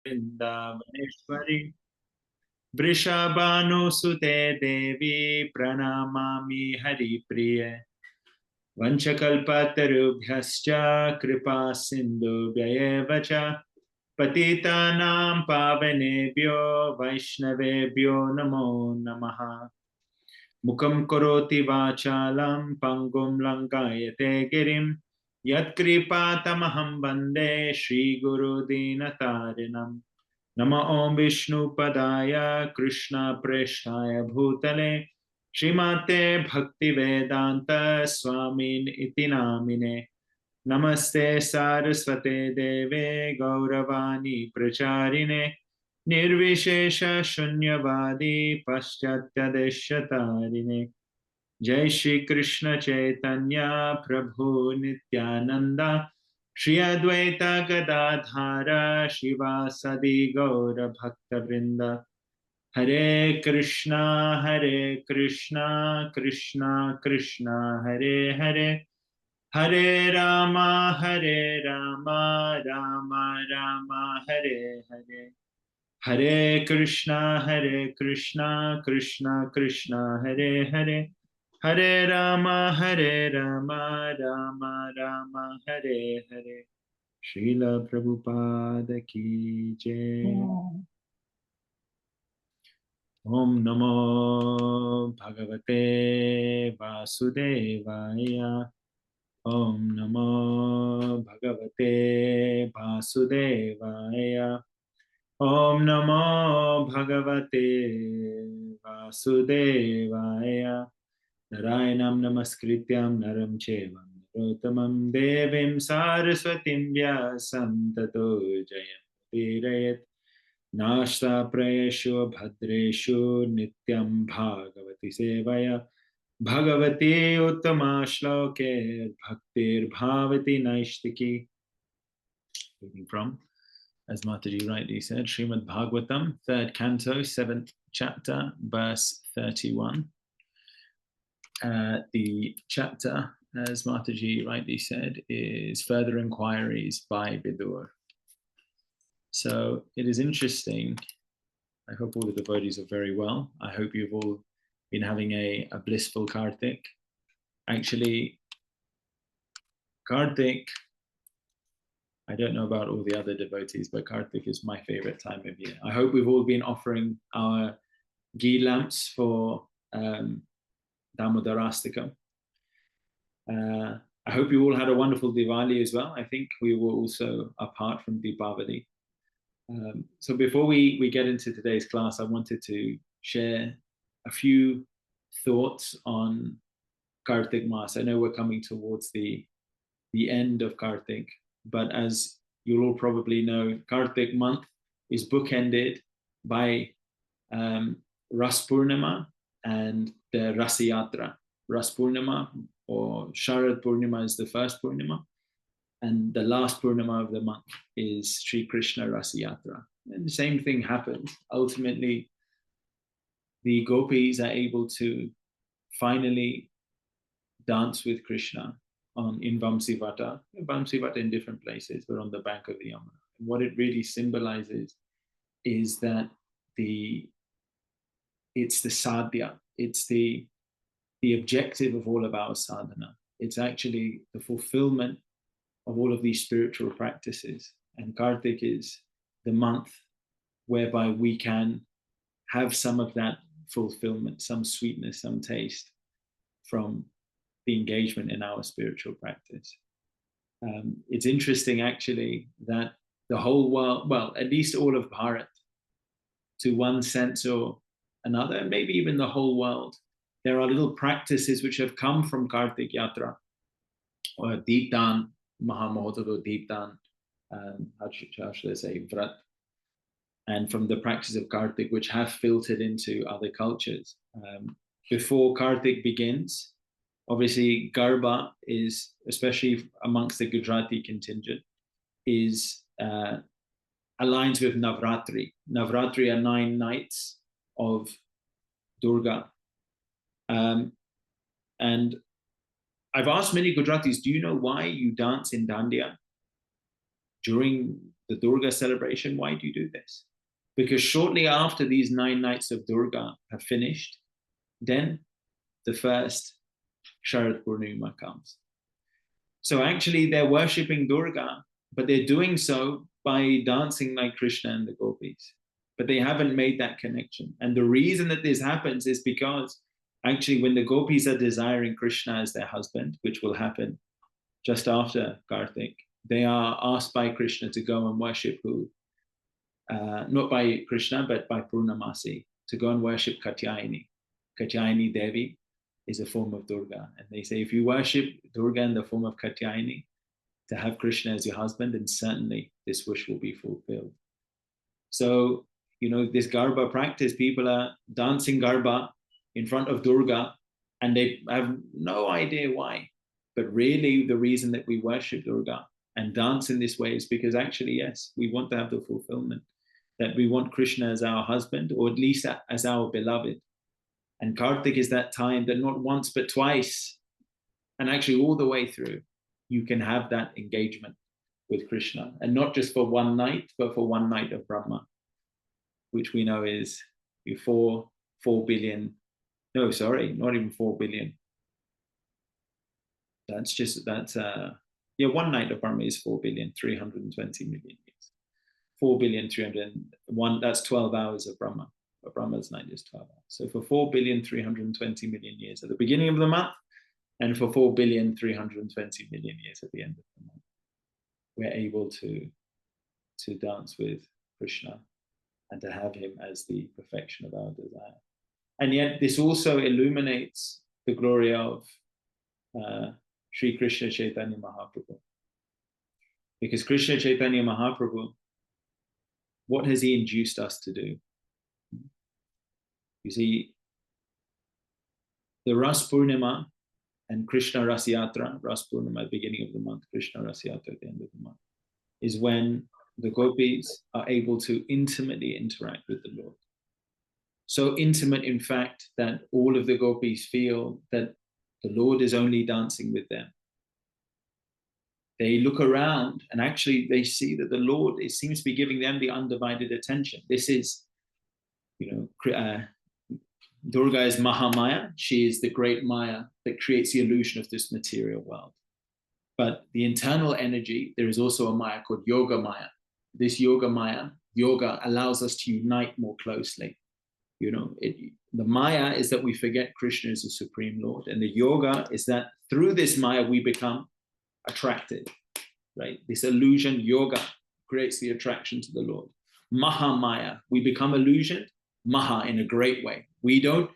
Vrindavaneshwari Vrishabhanusute Devi Pranamami Hari Priye Vanchakalpatarubhyascha Kripa Sindhu Vyayevacha Patitanam Pavanebhyo Vaishnavebhyo Namo Namaha Mukam Karoti Vachalam Pangum Lankayate Girim Yatkripatamaham Bande Shri Guru Dinatarinam Nama Om Vishnu Padaya Krishna Presthaya Bhutale Srimate Bhakti Vedanta Swamin Iti Namine Namaste Saraswate Deve Gauravani Pracharine Nirvishesha Shunyavadi Paschatya Deshatarine Jai Shri Krishna Chaitanya Prabhu Nityananda Shri Advaita Gadadhara Shivasadi Gaura Bhakta Vrinda Hare Krishna Krishna Krishna Hare Hare Hare Rama Rama Rama Hare Hare Hare Krishna Krishna Krishna Hare Hare Hare Rama Rama Rama Hare Hare Srila Prabhupada Ki Jai Om Namo Bhagavate Vasudevaya Om Namo Bhagavate Vasudevaya Om Namo Bhagavate Vasudevaya Narayanam Namaskrityam Naram Chevam Narottamam Devim Saraswatim Vyasam Tato Jayam Virayat Nashta Prayeshu Bhadreshu Nityam Bhagavati Sevaya Bhagavati Uttama Shloke Bhaktir Bhavati Naishtiki. Reading from, as Mataji rightly said, Srimad Bhagavatam, 3rd canto, 7th chapter, verse 31. The chapter, as Mataji rightly said, is Further Inquiries by Vidur. So it is interesting. I hope all the devotees are very well. I hope you've all been having a blissful Kartik. Actually, Kartik, I don't know about all the other devotees, but Kartik is my favorite time of year. I hope we've all been offering our ghee lamps for Damodarastakam. I hope you all had a wonderful Diwali as well. I think we were also apart from Deepavali. So before we get into today's class, I wanted to share a few thoughts on Kartik Mas. I know we're coming towards the end of Kartik, but as you'll all probably know, Kartik month is bookended by Ras Purnima and the Rasa Yatra. Ras Purnima or Sharad Purnima is the first Purnima, and the last Purnima of the month is Sri Krishna Rasa Yatra. And the same thing happens. Ultimately, the gopis are able to finally dance with Krishna in Vamsivata in different places, but on the bank of the Yamuna. And what it really symbolizes is that it's the sadhya, it's the objective of all of our sadhana. It's actually the fulfillment of all of these spiritual practices. And Kartik is the month whereby we can have some of that fulfillment, some sweetness, some taste from the engagement in our spiritual practice. It's interesting actually that the whole world, well, at least all of Bharat, to one sense or another, and maybe even the whole world, there are little practices which have come from Kartik Yatra, or Deepdan, Mahamohotav Deepdan, how should I say, Vrat, and from the practice of Kartik, which have filtered into other cultures. Before Kartik begins, obviously Garba is, especially amongst the Gujarati contingent, is aligns with Navratri. Navratri are 9 nights of Durga. And I've asked many Gujaratis, do you know why you dance in Dandiya during the Durga celebration, why do you do this? Because shortly after these 9 nights of Durga have finished, then the first Sharad Purnima comes. So actually they're worshipping Durga, but they're doing so by dancing like Krishna and the gopis. But they haven't made that connection. And the reason that this happens is because actually when the gopis are desiring Krishna as their husband, which will happen just after Kartik, they are asked by Krishna to go and worship who? Not by Krishna, but by Purnamasi, to go and worship Katyayani. Katyayani Devi is a form of Durga. And they say, if you worship Durga in the form of Katyayani, to have Krishna as your husband, then certainly this wish will be fulfilled. So, this Garba practice, people are dancing Garba in front of Durga, and they have no idea why. But really, the reason that we worship Durga and dance in this way is because actually, yes, we want to have the fulfillment, that we want Krishna as our husband, or at least as our beloved. And Kartik is that time that not once, but twice, and actually all the way through, you can have that engagement with Krishna. And not just for one night, but for one night of Brahma, which we know is 4 billion. No, sorry, not even 4 billion. One night of Brahma is 4,320,000,000 years. 4,301, that's 12 hours of Brahma. But Brahma's night is 12 hours. So for 4,320,000,000 years at the beginning of the month, and for 4,320,000,000 years at the end of the month, we're able to dance with Krishna and to have him as the perfection of our desire. And yet this also illuminates the glory of Sri Krishna Chaitanya Mahaprabhu. Because Krishna Chaitanya Mahaprabhu, what has he induced us to do? You see, the Ras Purnima and Krishna Ras Yatra, Ras Purnima at the beginning of the month, Krishna Ras Yatra at the end of the month, is when the gopis are able to intimately interact with the Lord. So intimate, in fact, that all of the gopis feel that the Lord is only dancing with them. They look around and actually they see that the Lord, it seems to be giving them the undivided attention. This is, Durga is Mahamaya. She is the great Maya that creates the illusion of this material world. But the internal energy, there is also a Maya called Yoga Maya. This Yoga Maya, yoga allows us to unite more closely. The Maya is that we forget Krishna is the Supreme Lord. And the yoga is that through this Maya, we become attracted, right? This illusion, yoga, creates the attraction to the Lord. Mahamaya, we become illusioned, Maha, in a great way. We don't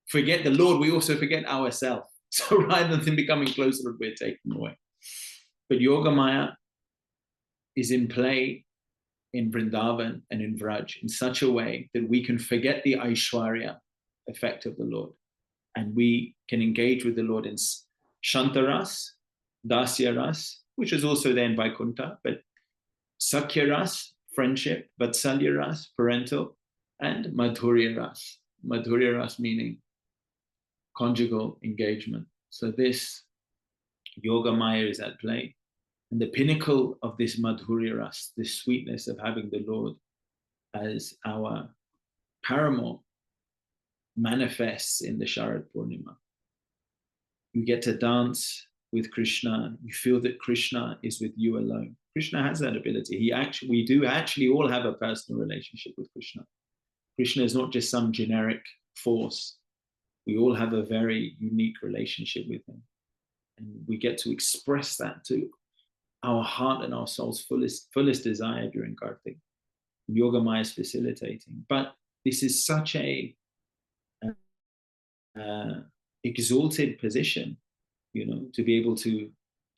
forget the Lord, we also forget ourselves. So rather than becoming closer, we're taken away. But Yoga Maya is in play in Vrindavan and in Vraj in such a way that we can forget the Aishwarya effect of the Lord. And we can engage with the Lord in Shantaras, Dasyaras, which is also there in Vaikuntha, but Sakyaras, friendship, Vatsalyaras, parental, and Madhuryaras. Madhuryaras meaning conjugal engagement. So this Yoga Maya is at play. And the pinnacle of this Madhuryaras, this sweetness of having the Lord as our paramour, manifests in the Sharad Purnima. You get to dance with Krishna. You feel that Krishna is with you alone. Krishna has that ability. We do actually all have a personal relationship with Krishna. Krishna is not just some generic force. We all have a very unique relationship with him. And we get to express that to our heart and our soul's fullest desire during Kartik. Yoga Maya is facilitating. But this is such a exalted position, to be able to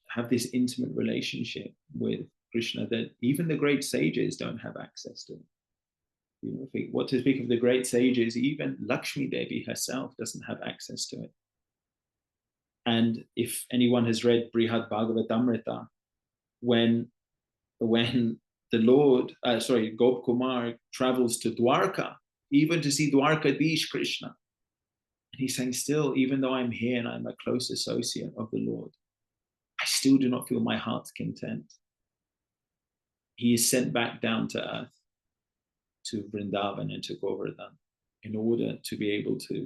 have this intimate relationship with Krishna that even the great sages don't have access to. What to speak of the great sages, even Lakshmi Devi herself doesn't have access to it. And if anyone has read Brihad Bhagavatamrita, when the Lord, Gop Kumar travels to Dwarka, even to see Dwarkadish Krishna, and he's saying, still, even though I'm here and I'm a close associate of the Lord, I still do not feel my heart's content. he is sent back down to earth, to Vrindavan and to Govardhan, in order to be able to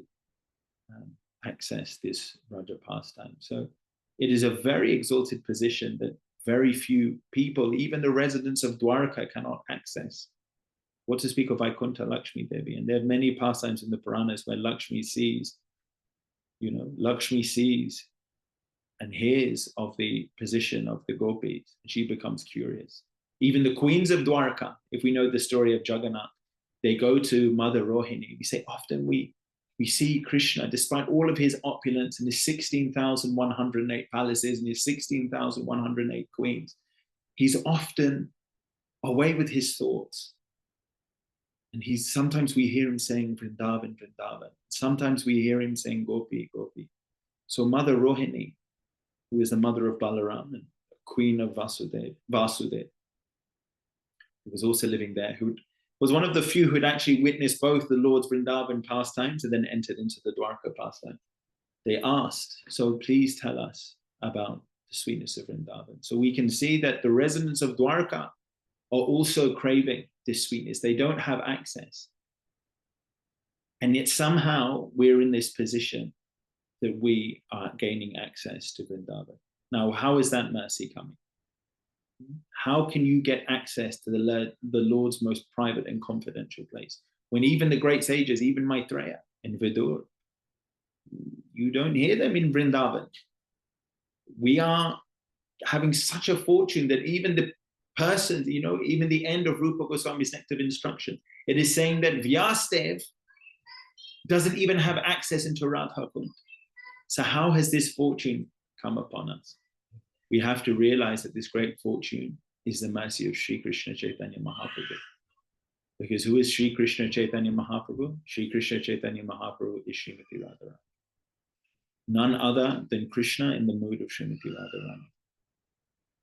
access this Raja pastime. So it is a very exalted position that very few people, even the residents of Dwarka, cannot access. What to speak of Vaikuntha Lakshmi Devi? And there are many pastimes in the Puranas where Lakshmi sees, Lakshmi sees and hears of the position of the gopis, and she becomes curious. Even the queens of Dwarka, if we know the story of Jagannath, they go to Mother Rohini. We say often we see Krishna, despite all of his opulence and his 16,108 palaces and his 16,108 queens, he's often away with his thoughts. And sometimes we hear him saying Vrindavan, Vrindavan. Sometimes we hear him saying Gopi, Gopi. So Mother Rohini, who is the mother of Balaram and queen of Vasudev, who was also living there, who was one of the few who had actually witnessed both the Lord's Vrindavan pastimes and then entered into the Dwarka pastime. They asked, so please tell us about the sweetness of Vrindavan. So we can see that the residents of Dwarka are also craving this sweetness. They don't have access. And yet somehow we're in this position that we are gaining access to Vrindavan. Now, how is that mercy coming? How can you get access to the Lord's most private and confidential place? When even the great sages, even Maitreya and Vidur, you don't hear them in Vrindavan. We are having such a fortune that even the persons, even the end of Rupa Goswami's Nectar of Instruction, it is saying that Vyastev doesn't even have access into Radha Kund. So how has this fortune come upon us? We have to realize that this great fortune is the mercy of Sri Krishna Chaitanya Mahaprabhu. Because who is Sri Krishna Chaitanya Mahaprabhu? Sri Krishna Chaitanya Mahaprabhu is Srimati Radharani. None other than Krishna in the mood of Srimati Radharani.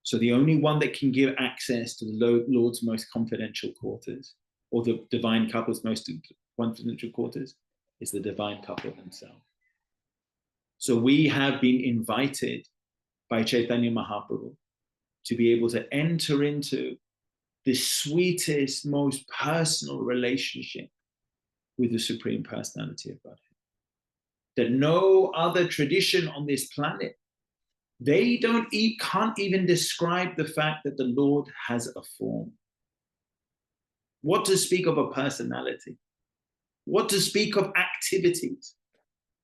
So the only one that can give access to the Lord's most confidential quarters, or the divine couple's most confidential quarters, is the divine couple himself. So we have been invited by Chaitanya Mahaprabhu to be able to enter into the sweetest, most personal relationship with the Supreme Personality of Godhead. That no other tradition on this planet, they can't even describe the fact that the Lord has a form. What to speak of a personality? What to speak of activities?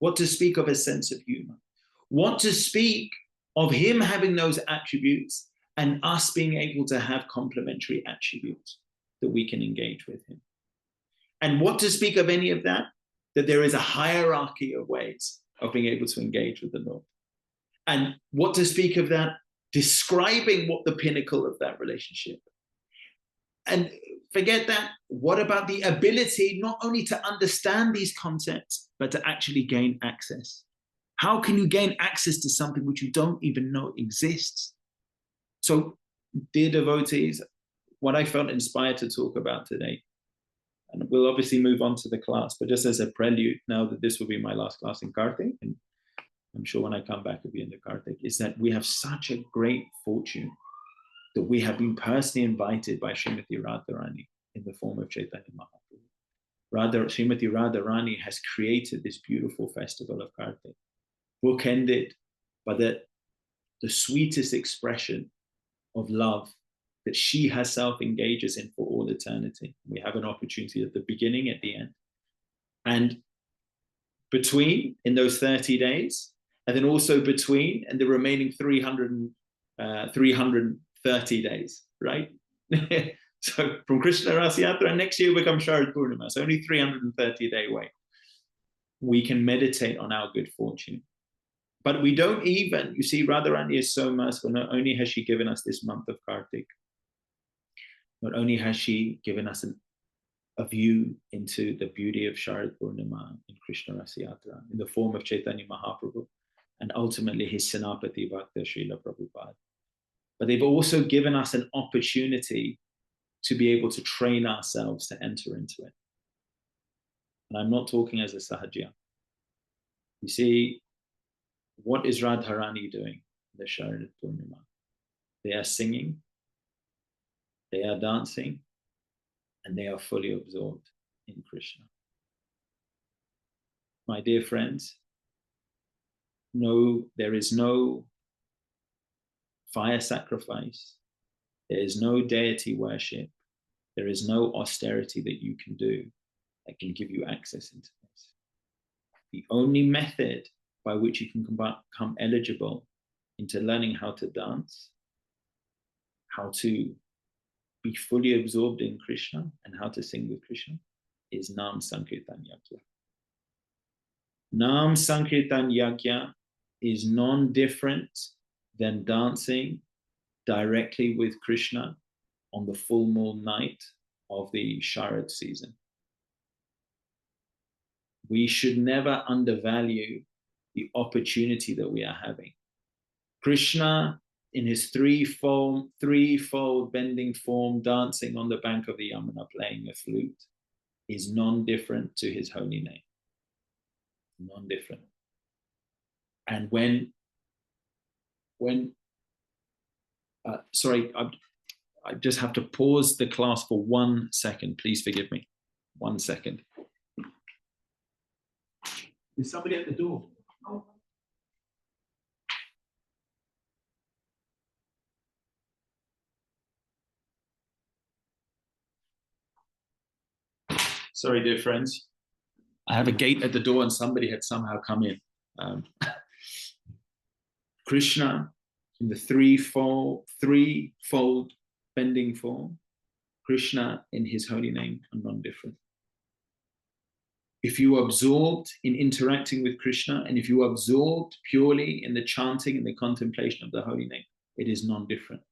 What to speak of a sense of humor? What to speak of him having those attributes and us being able to have complementary attributes that we can engage with him? And what to speak of any of that? That there is a hierarchy of ways of being able to engage with the Lord. And what to speak of that? Describing what the pinnacle of that relationship. And forget that. What about the ability not only to understand these concepts, but to actually gain access? How can you gain access to something which you don't even know exists? So, dear devotees, what I felt inspired to talk about today, and we'll obviously move on to the class, but just as a prelude, now that this will be my last class in Kartik, and I'm sure when I come back it'll be in the Kartik, is that we have such a great fortune that we have been personally invited by Srimati Radharani in the form of Chaitanya Mahaprabhu. Srimati Radharani has created this beautiful festival of Kartik, bookended by the sweetest expression of love that she herself engages in for all eternity. We have an opportunity at the beginning, at the end. And between, in those 30 days, and then also between and the remaining 330 days, right? So from Krishna Rasa Yatra, next year becomes Sharad Purnima. So only 330-day wait. We can meditate on our good fortune. But we don't even, you see, Radharani is so merciful. Not only has she given us this month of Kartik, not only has she given us a view into the beauty of Sharad Purnima in Krishna Rasa Yatra in the form of Chaitanya Mahaprabhu and ultimately his Senapati Bhakta Srila Prabhupada. But they've also given us an opportunity to be able to train ourselves to enter into it. And I'm not talking as a Sahajya. You see, what is Radharani doing in the Sharad Purnima? They are singing They are dancing and they are fully absorbed in Krishna. My dear friends, no, there is no fire sacrifice. There is no deity worship. There is no austerity that you can do that can give you access into this. The only method by which you can become eligible into learning how to dance, how to be fully absorbed in Krishna, and how to sing with Krishna is Nam Sankirtan Yajna. Nam Sankirtan Yajna is non-different than dancing directly with Krishna on the full moon night of the Sharad season. We should never undervalue the opportunity that we are having. Krishna, in his threefold bending form, dancing on the bank of the Yamuna, playing a flute, is non-different to his holy name. Non-different. And sorry, I just have to pause the class for 1 second. Please forgive me. 1 second. Is somebody at the door? Oh. Sorry, dear friends. I have a gate at the door and somebody had somehow come in. Krishna, in the threefold bending form, Krishna in his holy name are non-different. If you are absorbed in interacting with Krishna, and if you are absorbed purely in the chanting and the contemplation of the holy name, it is non-different.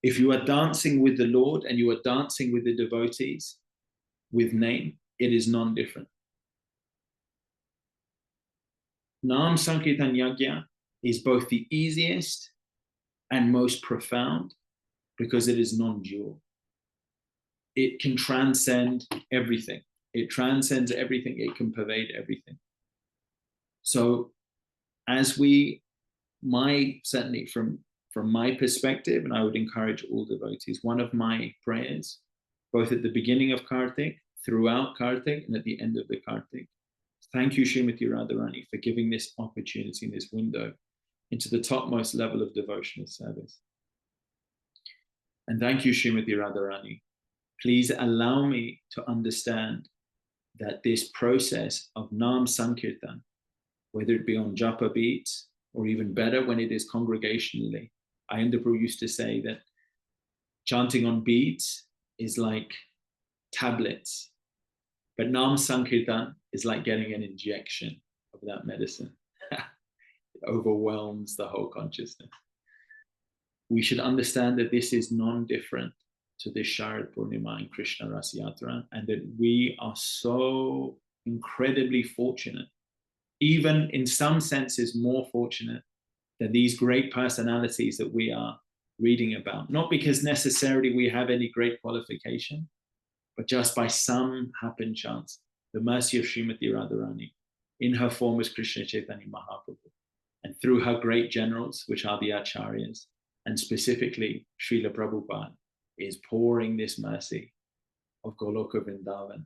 If you are dancing with the Lord and you are dancing with the devotees with name, it is non-different. Nam Sankirtan Yajna is both the easiest and most profound because it is non-dual. It can transcend everything. It transcends everything. It can pervade everything. So as certainly from my perspective, and I would encourage all devotees, one of my prayers, both at the beginning of Kartik, throughout Kartik, and at the end of the Kartik, thank you, Srimati Radharani, for giving this opportunity, this window into the topmost level of devotional service. And thank you, Srimati Radharani. Please allow me to understand that this process of Nam Sankirtan, whether it be on japa beats, or even better when it is congregationally, Ayandapur used to say that chanting on beats is like tablets, but Nam Sankirtan is like getting an injection of that medicine. It overwhelms the whole consciousness. We should understand that this is non-different to this Sharad Purnima and Krishna Ras Yatra, and that we are so incredibly fortunate, even in some senses more fortunate than these great personalities that we are reading about. Not because necessarily we have any great qualification, but just by some happen chance, the mercy of Srimati Radharani in her form as Krishna Chaitanya Mahaprabhu, and through her great generals, which are the Acharyas, and specifically Srila Prabhupada, is pouring this mercy of Goloka Vrindavan,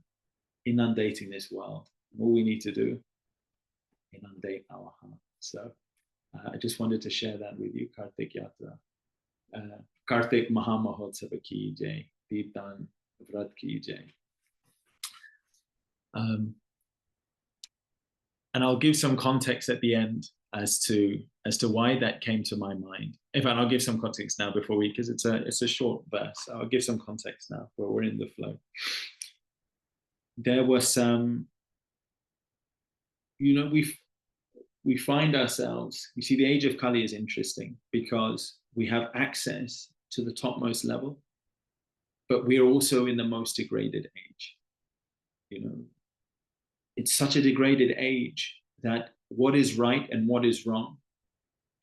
inundating this world. And all we need to do, inundate our heart. So I just wanted to share that with you, Kartik Yatra. Kartik Mahamahotsava ki jai, Tirthan Vrat ki jai. And I'll give some context at the end as to why that came to my mind. In fact, I'll give some context now before because it's a short verse. I'll give some context now where we're in the flow. There was some, we find ourselves, you see, the age of Kali is interesting because we have access to the topmost level, but we're also in the most degraded age. It's such a degraded age that what is right and what is wrong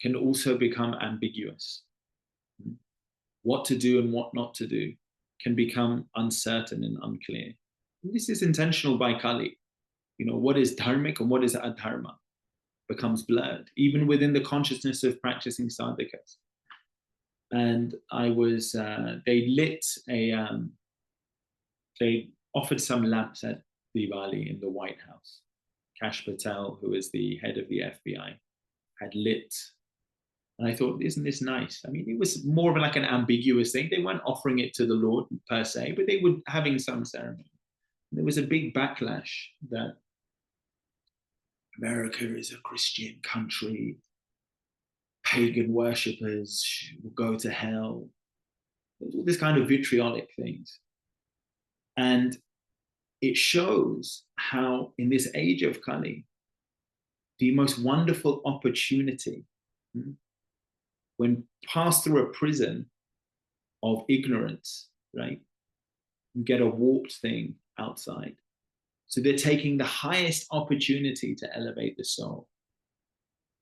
can also become ambiguous. What to do and what not to do can become uncertain and unclear. And this is intentional by Kali. What is dharmic and what is adharma becomes blurred, even within the consciousness of practicing sadhakas. And I was, they lit they offered some lamps at Diwali in the White House. Kash Patel, who is the head of the FBI, had lit. And I thought, isn't this nice? I mean, it was more of like an ambiguous thing. They weren't offering it to the Lord per se, but they were having some ceremony. There was a big backlash that America is a Christian country, pagan worshippers will go to hell, all this kind of vitriolic things. And it shows how in this age of Kali, the most wonderful opportunity, when passed through a prison of ignorance, right? You get a warped thing outside. So they're taking the highest opportunity to elevate the soul.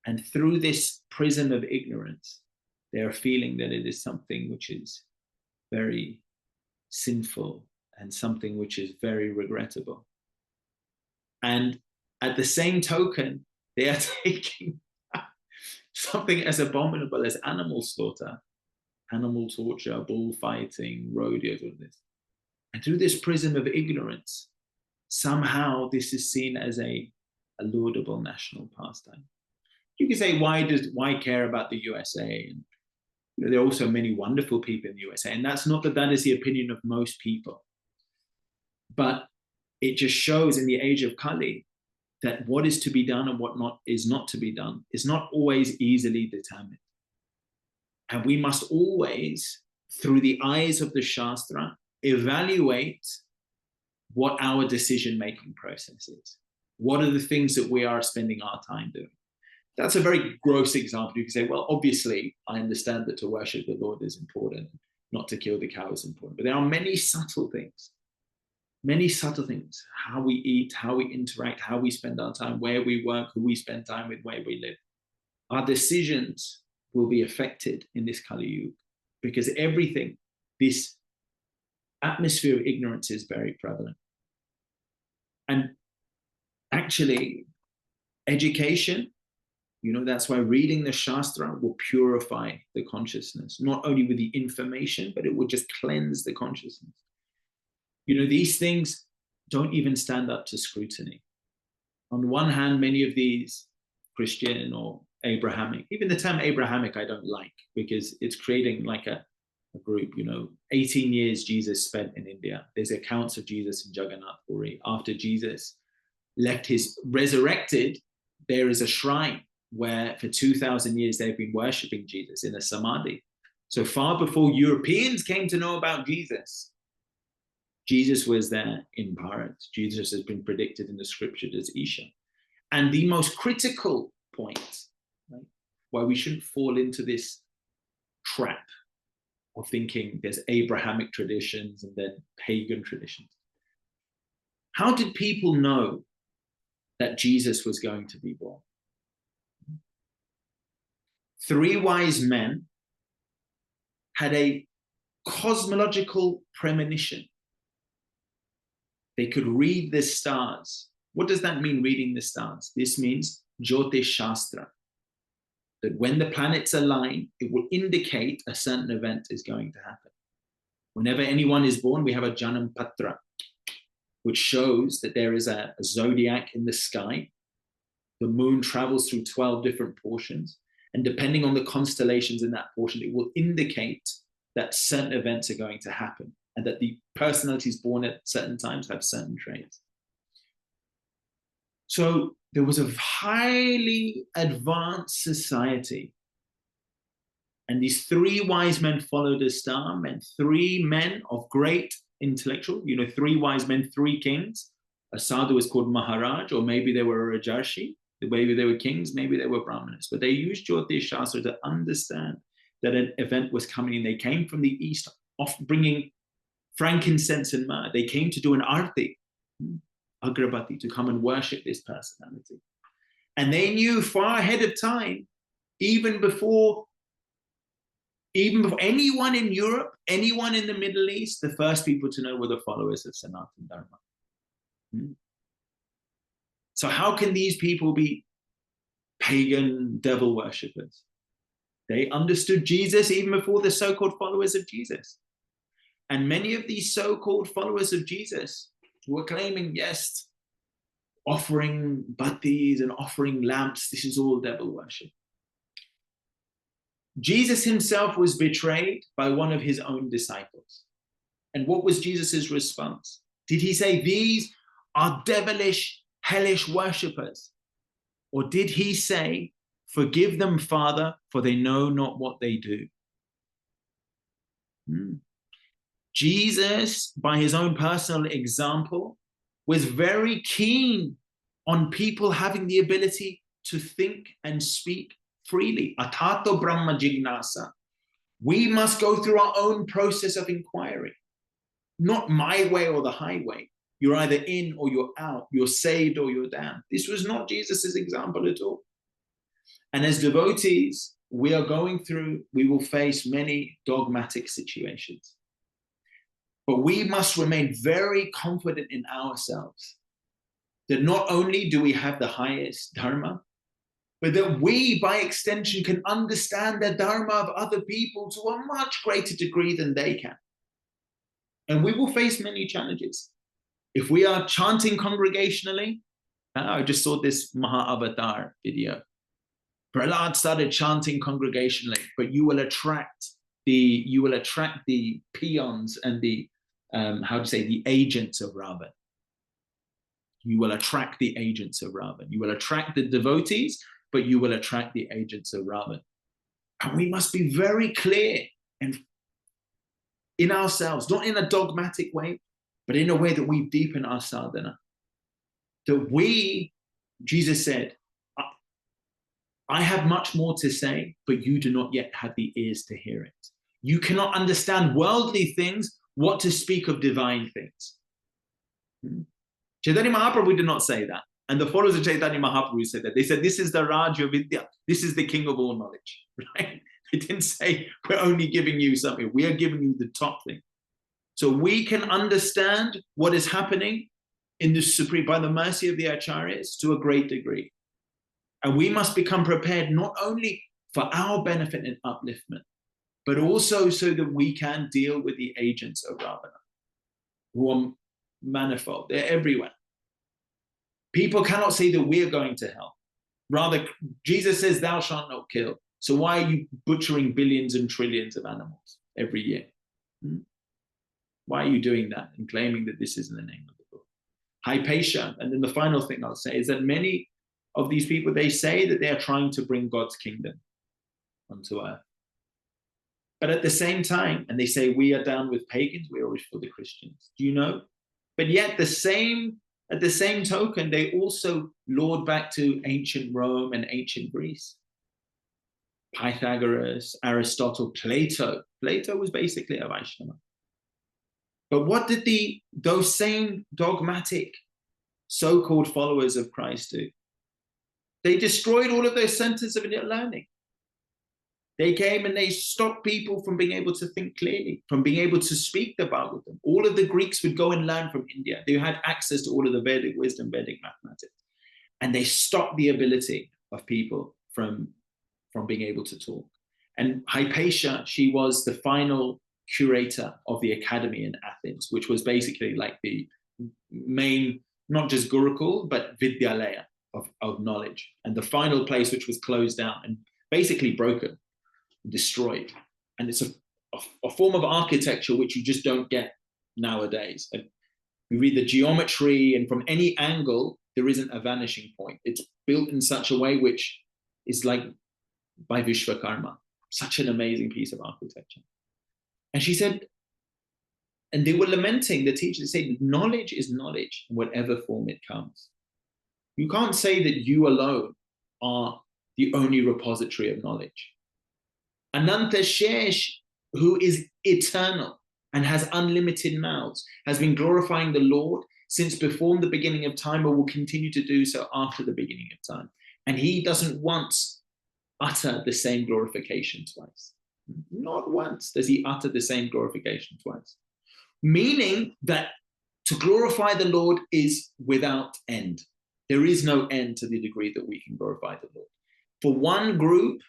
And through this prism of ignorance, they're feeling that it is something which is very sinful and something which is very regrettable. And at the same token, they are taking something as abominable as animal slaughter, animal torture, bullfighting, rodeos, all of this. And through this prism of ignorance, somehow this is seen as a laudable national pastime. You can say, why care about the USA? And there are also many wonderful people in the USA. And that's not that is the opinion of most people. But it just shows in the age of Kali that what is to be done and what is not to be done is not always easily determined. And we must always, through the eyes of the Shastra, evaluate what our decision-making process is. What are the things that we are spending our time doing? That's a very gross example. You can say, well, obviously, I understand that to worship the Lord is important, not to kill the cow is important. But there are many subtle things, how we eat, how we interact, how we spend our time, where we work, who we spend time with, where we live. Our decisions will be affected in this Kali Yuga because everything, this atmosphere of ignorance is very prevalent. And actually, education, that's why reading the Shastra will purify the consciousness, not only with the information, but it will just cleanse the consciousness. These things don't even stand up to scrutiny. On one hand, many of these Christian or Abrahamic, even the term Abrahamic I don't like because it's creating like a group, 18 years Jesus spent in India. There's accounts of Jesus in Jagannath Puri. After Jesus left his resurrected, there is a shrine where for 2,000 years they've been worshipping Jesus in a samadhi. So far before Europeans came to know about Jesus, Jesus was there in Bharat. Jesus has been predicted in the scripture as Isha. And the most critical point, right, why we shouldn't fall into this trap of thinking there's Abrahamic traditions and then pagan traditions. How did people know that Jesus was going to be born? 3 wise men had a cosmological premonition. They could read the stars. What does that mean, reading the stars? This means Jyotish Shastra, that when the planets align, it will indicate a certain event is going to happen. Whenever anyone is born, we have a Janam Patra, which shows that there is a zodiac in the sky. The moon travels through 12 different portions. And depending on the constellations in that portion, it will indicate that certain events are going to happen and that the personalities born at certain times have certain traits. So there was a highly advanced society. And these 3 wise men followed a star, meant 3 men of great intellectual, 3 wise men, 3 kings. A sadhu is called Maharaj, or maybe they were a Rajarshi, maybe they were kings, maybe they were Brahmanas. But they used Jyotish Shastra to understand that an event was coming, and they came from the east, bringing frankincense and myrrh. They came to do an arti, agrabati, to come and worship this personality. And they knew far ahead of time, even before anyone in Europe, anyone in the Middle East, the first people to know were the followers of Sanatana Dharma. So how can these people be pagan devil worshippers? They understood Jesus even before the so-called followers of Jesus. And many of these so-called followers of Jesus were claiming, yes, offering batis and offering lamps, this is all devil worship. Jesus himself was betrayed by one of his own disciples. And what was Jesus's response? Did he say, these are devilish, hellish worshippers? Or did he say, forgive them, Father, for they know not what they do? Jesus, by his own personal example, was very keen on people having the ability to think and speak freely. Atato Brahma Jignasa. We must go through our own process of inquiry, not my way or the highway. You're either in or you're out. You're saved or you're damned. This was not Jesus's example at all. And as devotees, we will face many dogmatic situations. But we must remain very confident in ourselves that not only do we have the highest dharma, but that we, by extension, can understand the dharma of other people to a much greater degree than they can. And we will face many challenges. If we are chanting congregationally, I just saw this Maha-Avatar video. Prahlad started chanting congregationally, but you will attract the peons and the the agents of Ravan. You will attract the agents of Ravan. You will attract the devotees, but you will attract the agents of Ravan. And we must be very clear and in ourselves, not in a dogmatic way, but in a way that we deepen our sadhana. That Jesus said, I have much more to say, but you do not yet have the ears to hear it. You cannot understand worldly things, what to speak of divine things. Chaitanya Mahaprabhu did not say that. And the followers of Chaitanya Mahaprabhu said that. They said, this is the Raja Vidya. This is the king of all knowledge, right? They didn't say, we're only giving you something. We are giving you the top thing. So we can understand what is happening in the Supreme, by the mercy of the Acharyas, to a great degree. And we must become prepared not only for our benefit and upliftment, but also so that we can deal with the agents of Ravana, who are manifold. They're everywhere. People cannot say that we're going to hell. Rather, Jesus says, thou shalt not kill. So why are you butchering billions and trillions of animals every year? Why are you doing that and claiming that this is in the name of the book? Hypatia. And then the final thing I'll say is that many of these people, they say that they are trying to bring God's kingdom onto earth. But at the same time, and they say, we are down with pagans, we are always for the Christians. Do you know? But yet at the same token, they also laud back to ancient Rome and ancient Greece. Pythagoras, Aristotle, Plato. Plato was basically a Vaishnava. But what did those same dogmatic so-called followers of Christ do? They destroyed all of those centers of learning. They came and they stopped people from being able to think clearly, from being able to speak the Bhagavatam. All of the Greeks would go and learn from India. They had access to all of the Vedic wisdom, Vedic mathematics. And they stopped the ability of people from being able to talk. And Hypatia, she was the final curator of the academy in Athens, which was basically like the main, not just Gurukul, but Vidyalaya of knowledge. And the final place which was closed down and basically broken, destroyed. And it's a form of architecture which you just don't get nowadays. And you read the geometry, and from any angle, there isn't a vanishing point. It's built in such a way which is like by Vishwakarma, such an amazing piece of architecture. And she said, and they were lamenting, the teachers say, knowledge is knowledge in whatever form it comes. You can't say that you alone are the only repository of knowledge. Ananta Shesh, who is eternal and has unlimited mouths, has been glorifying the Lord since before the beginning of time, or will continue to do so after the beginning of time. And he doesn't once utter the same glorification twice. Not once does he utter the same glorification twice. Meaning that to glorify the Lord is without end. There is no end to the degree that we can glorify the Lord. For one group,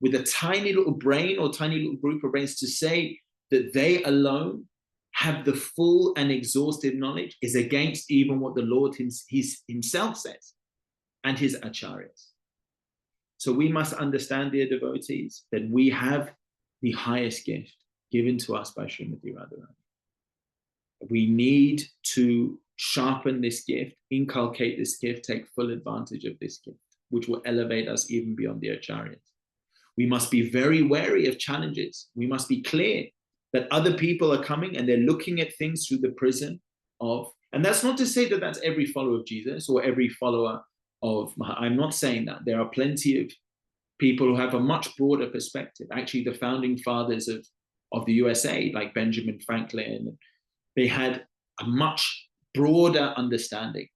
with a tiny little brain or tiny little group of brains to say that they alone have the full and exhaustive knowledge is against even what the Lord himself says and his acharyas. So we must understand, dear devotees, that we have the highest gift given to us by Srimati Radharani. We need to sharpen this gift, inculcate this gift, take full advantage of this gift, which will elevate us even beyond the acharyas. We must be very wary of challenges. We must be clear that other people are coming and they're looking at things through the prism of, and that's not to say that that's every follower of Jesus or every follower of, I'm not saying that. There are plenty of people who have a much broader perspective. Actually, the founding fathers of the USA, like Benjamin Franklin, they had a much broader understanding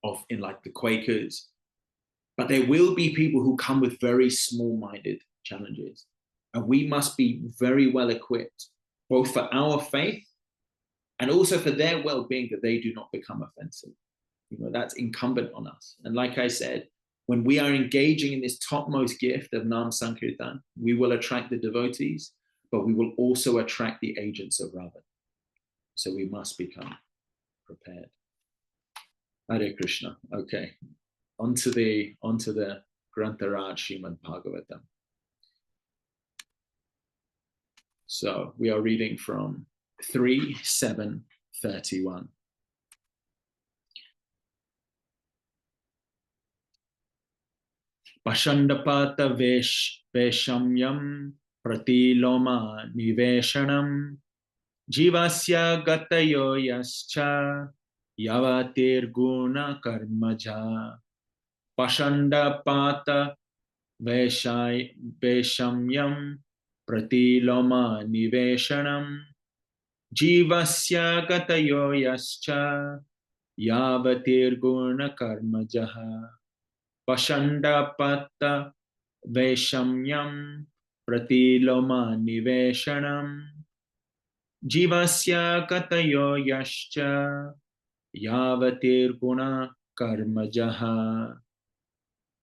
of, in like the Quakers. But there will be people who come with very small-minded challenges. And we must be very well equipped, both for our faith and also for their well-being, that they do not become offensive. You know, that's incumbent on us. And like I said, when we are engaging in this topmost gift of Nam Sankirtan, we will attract the devotees, but we will also attract the agents of Ravan. So we must become prepared. Hare Krishna. Okay. Onto the Grantharaj Srimad Bhagavatam. So we are reading from 3:7:31. Pashandapata veshamyam pratiloma niveshanam jivasya gatayo yascha yavatir guna karmaja. Pashandapata veshamyam pratiloma niveshanam jivasya gatayo yascha yavatir guna karmajaha. Pashandapata veshamyam pratiloma niveshanam jivasya gatayo yascha yavatir guna karmajaha.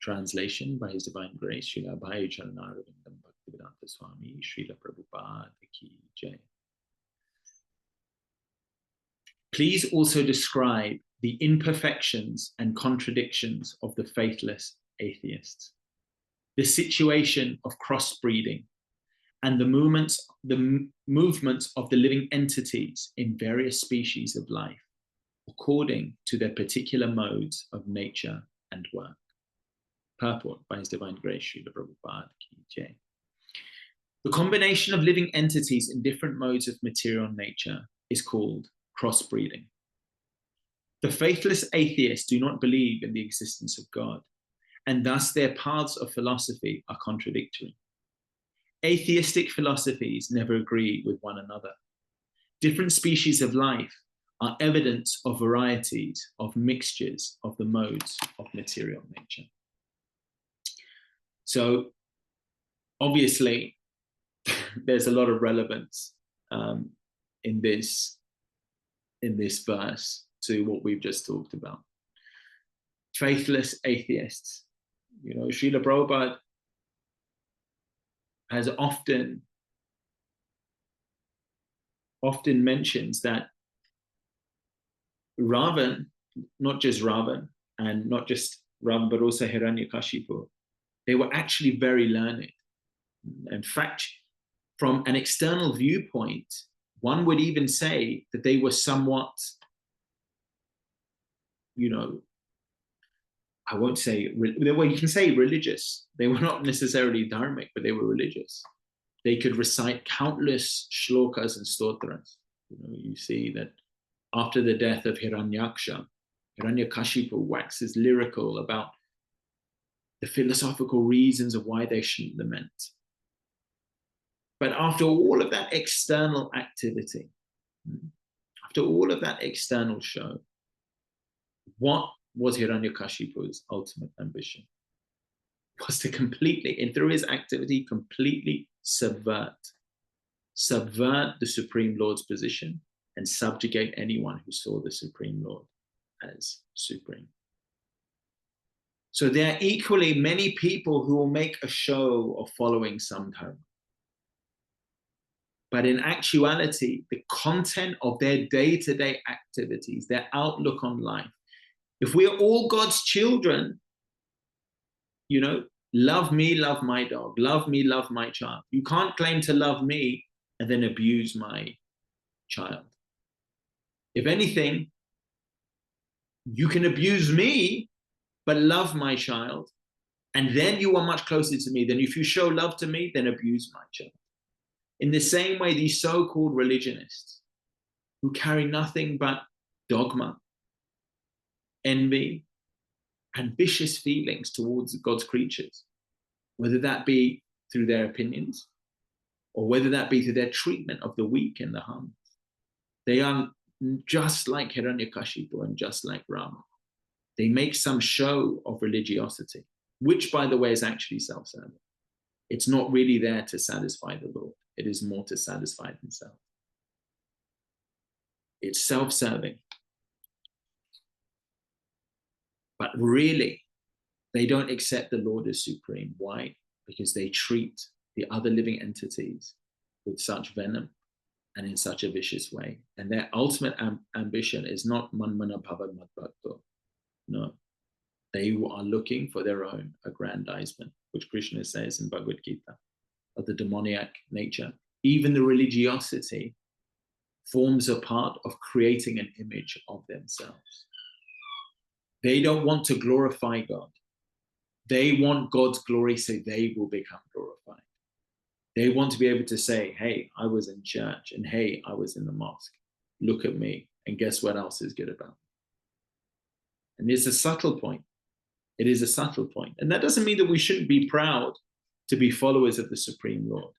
Translation by His Divine Grace, Srila Bhai Charanarvindam Bhaktivedanta Swami, Srila Prabhupada Ki Jai. Please also describe the imperfections and contradictions of the faithless atheists, the situation of crossbreeding, and the movements of the living entities in various species of life, according to their particular modes of nature and work. Purport by His Divine Grace, Srila Prabhupada Ki Jai. The combination of living entities in different modes of material nature is called crossbreeding. The faithless atheists do not believe in the existence of God, and thus their paths of philosophy are contradictory. Atheistic philosophies never agree with one another. Different species of life are evidence of varieties, of mixtures of the modes of material nature. So obviously, there's a lot of relevance in this verse to what we've just talked about. Faithless atheists. You know, Srila Prabhupada has often mentions that Ravan, not just Ravan, and not just Ravan, but also Hiranyakashipu, they were actually very learned. In fact, from an external viewpoint, one would even say that they were somewhat, you know, I won't say, well, you can say religious. They were not necessarily dharmic, but they were religious. They could recite countless shlokas and stotras. You know, you see that after the death of Hiranyaksha, Hiranyakashipu waxes lyrical about the philosophical reasons of why they shouldn't lament. But after all of that external activity, after all of that external show, what was Hiranyakashipu's ultimate ambition? It was to completely, and through his activity, completely subvert the Supreme Lord's position and subjugate anyone who saw the Supreme Lord as supreme. So there are equally many people who will make a show of following some dharma. But in actuality, the content of their day-to-day activities, their outlook on life, if we are all God's children, you know, love me, love my dog, love me, love my child. You can't claim to love me and then abuse my child. If anything, you can abuse me, but love my child. And then you are much closer to me than if you show love to me, then abuse my child. In the same way, these so-called religionists who carry nothing but dogma, envy, and vicious feelings towards God's creatures, whether that be through their opinions or whether that be through their treatment of the weak and the harmless. They are just like Hiranyakashipu and just like Rama. They make some show of religiosity, which, by the way, is actually self-serving. It's not really there to satisfy the Lord. It is more to satisfy themselves. It's self-serving. But really, they don't accept the Lord as supreme. Why? Because they treat the other living entities with such venom and in such a vicious way. And their ultimate ambition is not manmana bhava madbhakto. No. They are looking for their own aggrandizement, which Krishna says in Bhagavad Gita, of the demoniac nature. Even the religiosity forms a part of creating an image of themselves. They don't want to glorify God. They want God's glory so they will become glorified. They want to be able to say, hey, I was in church, and hey, I was in the mosque. Look at me, and guess what else is good about me? And it's a subtle point. It is a subtle point. And that doesn't mean that we shouldn't be proud to be followers of the Supreme Lord.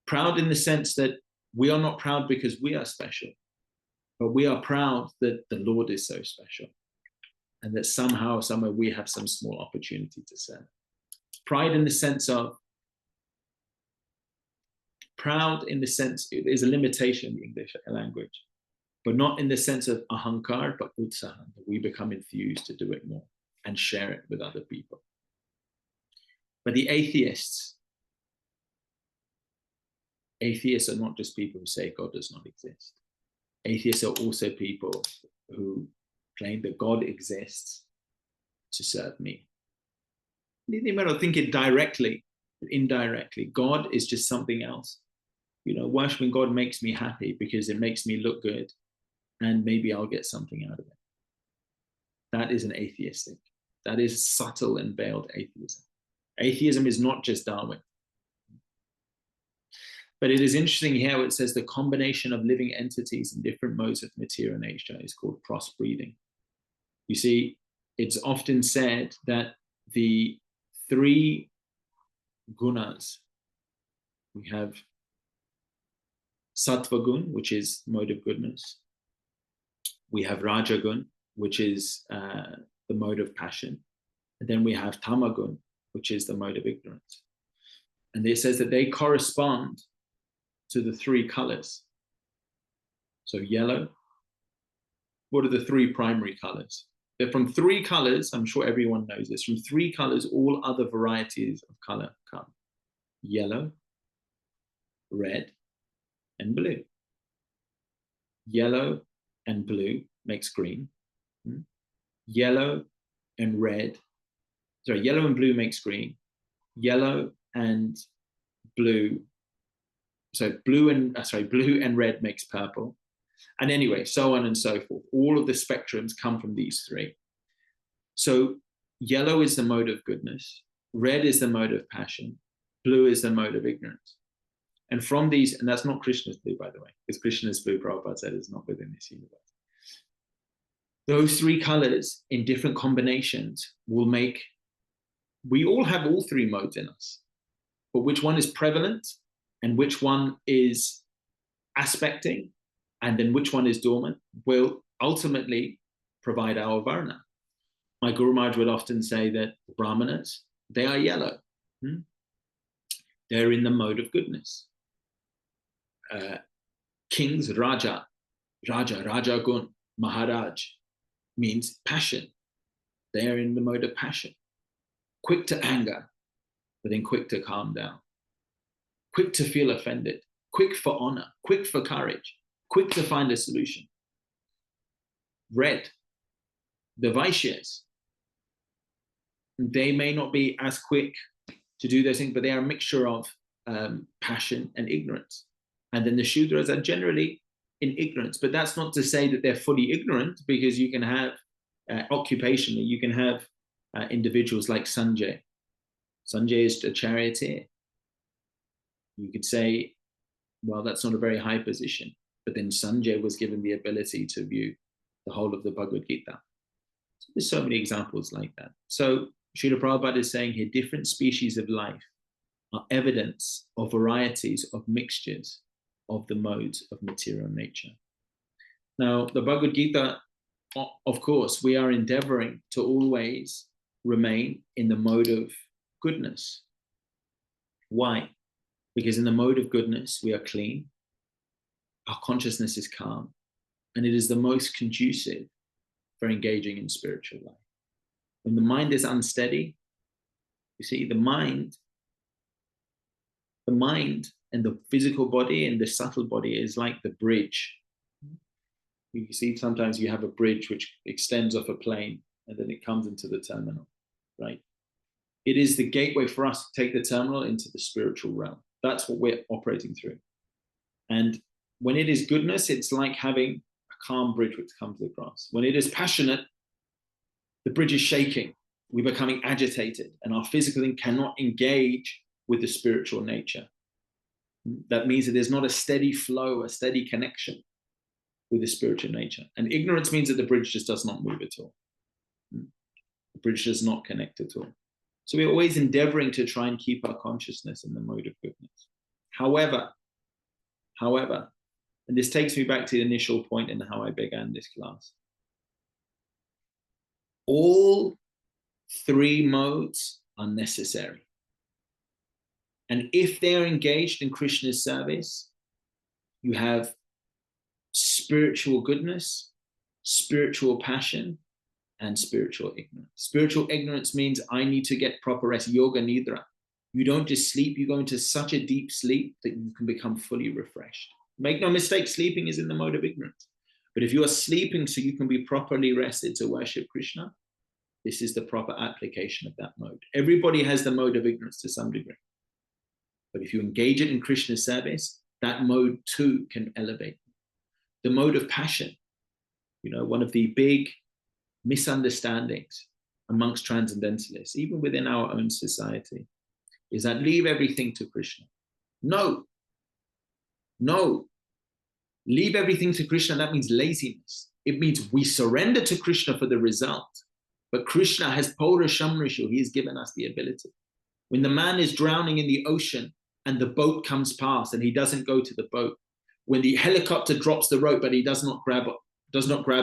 Proud in the sense that we are not proud because we are special, but we are proud that the Lord is so special and that somehow, somewhere we have some small opportunity to serve. Pride in the sense of, proud in the sense, it is a limitation in the English language, but not in the sense of ahankar, but utsaha, that we become enthused to do it more and share it with other people. But the atheists are not just people who say God does not exist. Atheists are also people who claim that God exists to serve me. They might not think it directly, but indirectly. God is just something else. You know, worshiping God makes me happy because it makes me look good, and maybe I'll get something out of it. That is an atheistic. That is subtle and veiled atheism. Atheism is not just Darwin. But it is interesting here it says the combination of living entities in different modes of material nature is called cross-breeding. You see, it's often said that the three gunas, we have sattva gun, which is mode of goodness. We have rajagun, which is the mode of passion. And then we have tamagun, which is the mode of ignorance. And it says that they correspond to the three colors. So yellow, what are the three primary colors? They're from three colors, I'm sure everyone knows this, from three colors, all other varieties of color come. Yellow, red, and blue. Yellow and blue makes green. Yellow and red, sorry, yellow and blue makes green. Yellow and blue, so blue and red makes purple. And anyway, so on and so forth. All of the spectrums come from these three. So yellow is the mode of goodness, red is the mode of passion, blue is the mode of ignorance. And from these, and that's not Krishna's blue, by the way, because Krishna's blue, Prabhupada said, is not within this universe. Those three colors in different combinations will make, we all have all three modes in us, but which one is prevalent and which one is aspecting and then which one is dormant will ultimately provide our varna. My Guru Maharaj would often say that Brahmanas, they are yellow. They're in the mode of goodness. Kings, Raja Gun, Maharaj means passion. they are in the mode of passion. Quick to anger, but then quick to calm down. Quick to feel offended. Quick for honor. Quick for courage. Quick to find a solution. Red, the Vaishyas, they may not be as quick to do those things, but they are a mixture of passion and ignorance. And then the Shudras are generally in ignorance, but that's not to say that they're fully ignorant, because you can have occupationally, you can have individuals like Sanjay. Sanjay is a charioteer. You could say, well, that's not a very high position, but then Sanjay was given the ability to view the whole of the Bhagavad Gita. So there's so many examples like that. So Srila Prabhupada is saying here, different species of life are evidence of varieties of mixtures of the modes of material nature. Now, the Bhagavad Gita, of course, we are endeavoring to always remain in the mode of goodness. Why? Because in the mode of goodness, we are clean, our consciousness is calm, and it is the most conducive for engaging in spiritual life. When the mind is unsteady, you see, the mind and the physical body and the subtle body is like the bridge. You see, sometimes you have a bridge which extends off a plane and then it comes into the terminal, right? It is the gateway for us to take the terminal into the spiritual realm. That's what we're operating through. And when it is goodness, it's like having a calm bridge which comes across. When it is passionate, the bridge is shaking. We're becoming agitated, and our physical thing cannot engage with the spiritual nature. That means that there's not a steady flow, a steady connection with the spiritual nature. And ignorance means that the bridge just does not move at all. The bridge does not connect at all. So we're always endeavoring to try and keep our consciousness in the mode of goodness. However, and this takes me back to the initial point in how I began this class, all three modes are necessary. And if they are engaged in Krishna's service, you have spiritual goodness, spiritual passion, and spiritual ignorance. Spiritual ignorance means I need to get proper rest, yoga nidra. You don't just sleep, you go into such a deep sleep that you can become fully refreshed. Make no mistake, sleeping is in the mode of ignorance. But if you are sleeping so you can be properly rested to worship Krishna, this is the proper application of that mode. Everybody has the mode of ignorance to some degree. But if you engage it in Krishna's service, that mode too can elevate. The mode of passion, one of the big misunderstandings amongst transcendentalists, even within our own society, is that leave everything to Krishna. No. Leave everything to Krishna, that means laziness. It means we surrender to Krishna for the result. But Krishna has Pura Shamrishu, he has given us the ability. When the man is drowning in the ocean and the boat comes past and he doesn't go to the boat, when the helicopter drops the rope but he does not grab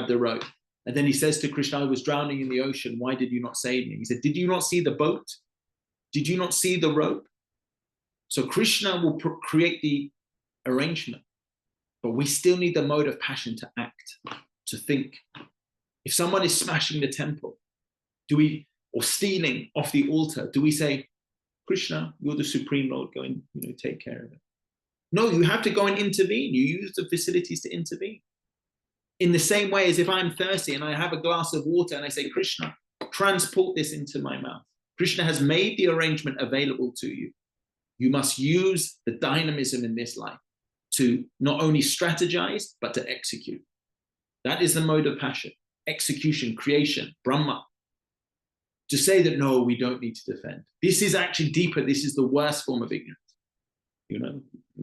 the rope, and then he says to Krishna, I was drowning in the ocean, why did you not save me? He said, did you not see the boat? Did you not see the rope? So Krishna will create the arrangement, but we still need the mode of passion to act, to think. If someone is smashing the temple, or stealing off the altar, do we say, Krishna, you're the Supreme Lord, go and take care of it? No, you have to go and intervene. You use the facilities to intervene. In the same way as if I'm thirsty and I have a glass of water and I say, Krishna, transport this into my mouth. Krishna has made the arrangement available to you. You must use the dynamism in this life to not only strategize, but to execute. That is the mode of passion, execution, creation, Brahma. To say that, no, we don't need to defend. This is actually deeper. This is the worst form of ignorance.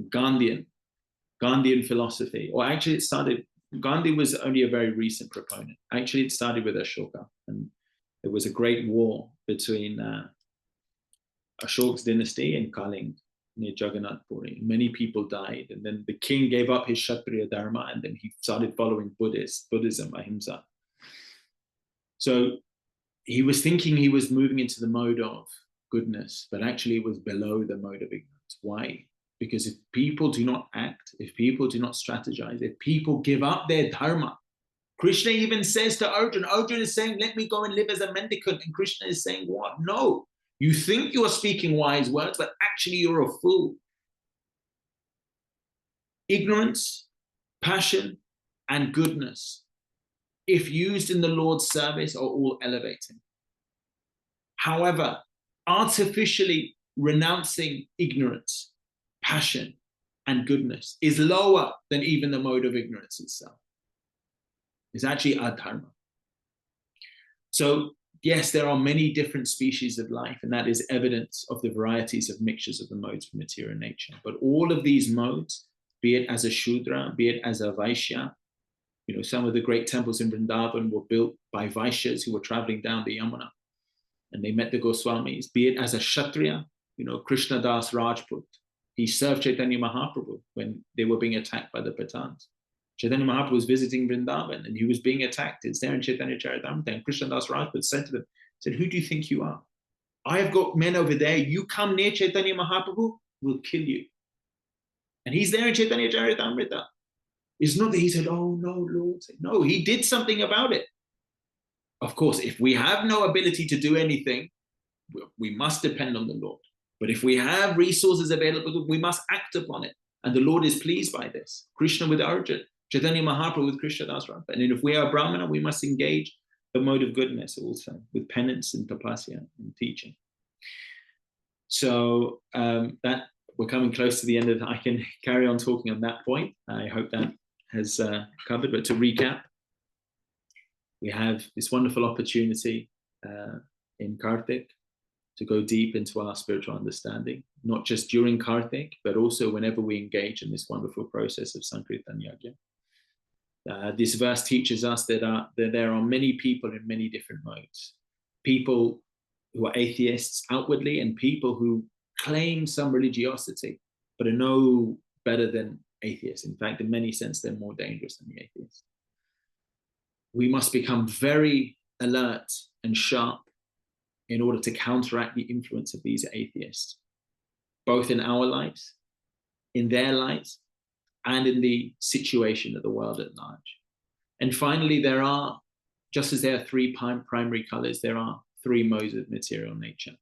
Gandhian philosophy. Or actually Gandhi was only a very recent proponent. Actually, it started with Ashoka. And there was a great war between Ashok's dynasty and Kaling near Jagannath Puri. Many people died. And then the king gave up his Kshatriya Dharma and then he started following Buddhism, Ahimsa. So he was thinking he was moving into the mode of goodness, but actually it was below the mode of ignorance. Why? Because if people do not act, if people do not strategize, if people give up their dharma, Krishna even says to Arjuna, Arjuna is saying, let me go and live as a mendicant. And Krishna is saying, what? No, you think you are speaking wise words, but actually you're a fool. Ignorance, passion, and goodness, if used in the Lord's service, are all elevating. However, artificially renouncing ignorance, passion, and goodness is lower than even the mode of ignorance itself. It's actually adharma. So yes, there are many different species of life, and that is evidence of the varieties of mixtures of the modes of material nature. But all of these modes, be it as a Shudra, be it as a Vaishya, you know, some of the great temples in Vrindavan were built by Vaishyas who were traveling down the Yamuna, and they met the Goswamis. Be it as a Kshatriya, you know, KrishnaArjuna Das Rajput, he served Chaitanya Mahaprabhu when they were being attacked by the Pathans. Chaitanya Mahaprabhu was visiting Vrindavan and he was being attacked. It's there in Chaitanya Charitamrita. And KrishnaArjuna Das Rajput said to them, said, who do you think you are? I have got men over there. You come near Chaitanya Mahaprabhu, we'll kill you. And he's there in Chaitanya Charitamrita. It's not that he said, oh no, Lord. No, he did something about it. Of course, if we have no ability to do anything, we must depend on the Lord. But if we have resources available, we must act upon it. And the Lord is pleased by this. Krishna with Arjuna, Chaitanya Mahaprabhu with KrishnaArjuna Das Prabhuji. And if we are Brahmana, we must engage the mode of goodness also with penance and tapasya and teaching. So that we're coming close to the end of, I can carry on talking on that point. I hope that has covered, but to recap, we have this wonderful opportunity in Kartik to go deep into our spiritual understanding, not just during Kartik, but also whenever we engage in this wonderful process of Sankirtan Yajna. This verse teaches us that there are many people in many different modes. People who are atheists outwardly and people who claim some religiosity, but are no better than atheists. In fact, in many sense, they're more dangerous than the atheists. We must become very alert and sharp in order to counteract the influence of these atheists, both in our lives, in their lives, and in the situation of the world at large. And finally, there are, just as there are three primary colors, there are three modes of material nature.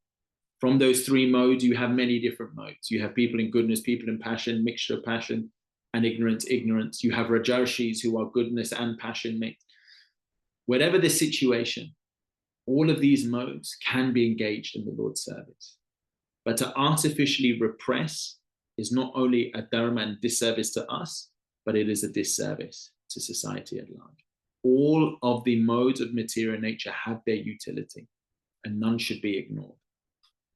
From those three modes, you have many different modes. You have people in goodness, people in passion, mixture of passion and ignorance. You have Rajarshis who are goodness and passion mixed. Whatever the situation, all of these modes can be engaged in the Lord's service. But to artificially repress is not only a dharma and disservice to us, but it is a disservice to society at large. All of the modes of material nature have their utility, and none should be ignored.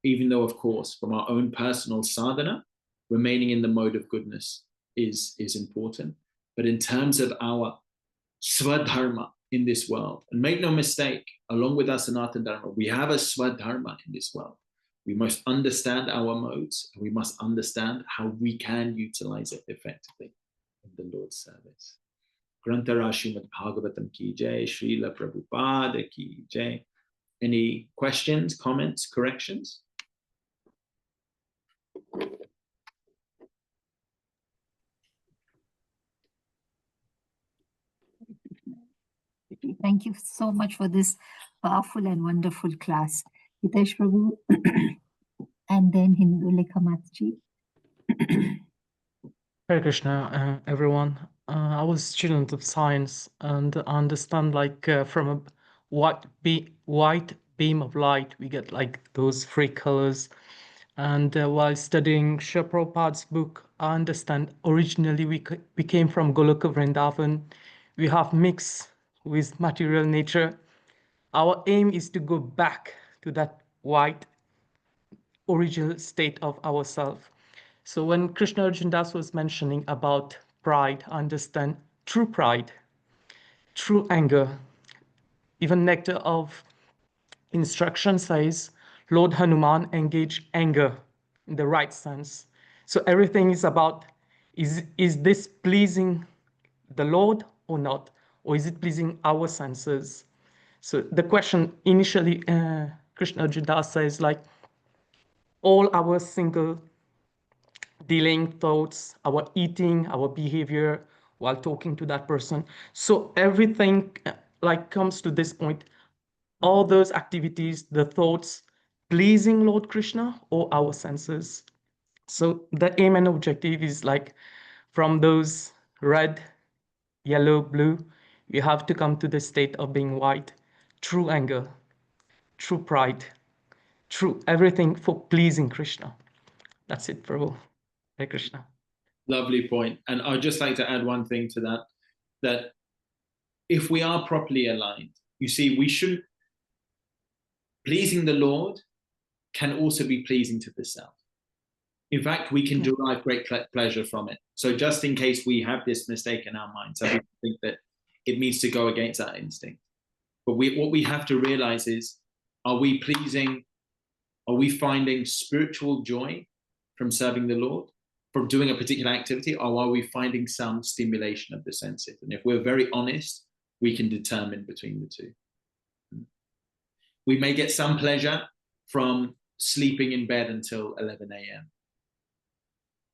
Even though, of course, from our own personal sadhana, remaining in the mode of goodness is important. But in terms of our swadharma in this world, and make no mistake, along with our Sanatana Dharma, we have a swadharma in this world. We must understand our modes, and we must understand how we can utilize it effectively in the Lord's service. Grantara Srimad Bhagavatam ki jai, Srila Prabhupada ki jai. Any questions, comments, corrections? Thank you so much for this powerful and wonderful class. Hitesh Prabhu and then Hindulekha Matji. Hare Krishna, everyone. I was a student of science and I understand from a white beam of light, we get like those three colors. And while studying Srila Prabhupada's book, I understand originally we came from Goloka Vrindavan. We have mixed with material nature. Our aim is to go back to that white original state of ourselves. So when KrishnaArjuna Das was mentioning about pride, I understand true pride, true anger. Even Nectar of Instruction says, Lord Hanuman engaged anger in the right sense. So everything is about, is this pleasing the Lord or not? Or is it pleasing our senses? So the question initially, KrishnaArjuna Das says all our single dealing thoughts, our eating, our behavior, while talking to that person. So everything like comes to this point, all those activities, the thoughts, pleasing Lord Krishna or our senses. So the aim and objective is like from those red, yellow, blue, we have to come to the state of being white, true anger, true pride, true everything for pleasing Krishna. That's it, Prabhu. Hare Krishna. Lovely point. And I'd just like to add one thing to that, that if we are properly aligned, you see, we shouldn't, pleasing the Lord can also be pleasing to the self. In fact, we can derive great pleasure from it. So just in case we have this mistake in our mind, some people think that it means to go against that instinct. But what we have to realize is, are we finding spiritual joy from serving the Lord, from doing a particular activity, or are we finding some stimulation of the senses? And if we're very honest, we can determine between the two. We may get some pleasure from sleeping in bed until 11 a.m.